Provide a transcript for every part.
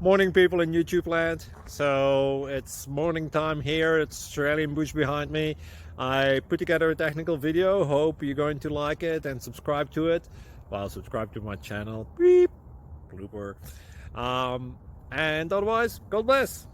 Morning, people in YouTube land. So it's morning time here. It's Australian bush behind me. I put together a technical video. Hope you're going to like it and subscribe to it. Well, subscribe to my channel. Beep. Blooper. And otherwise, God bless.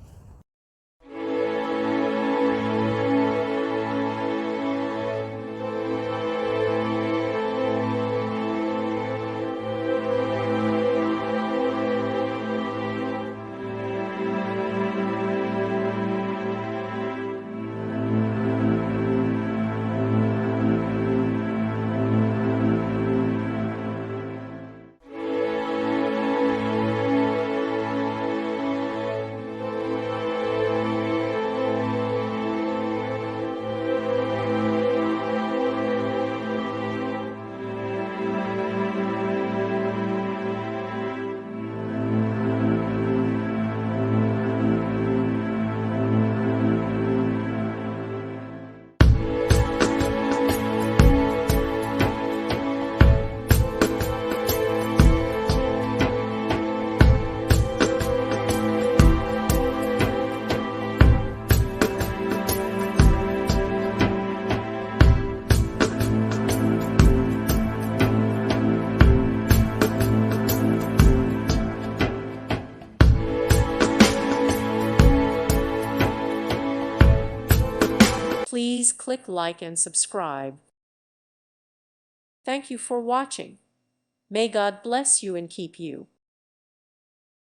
Please click like and subscribe. Thank you for watching. May God bless you and keep you.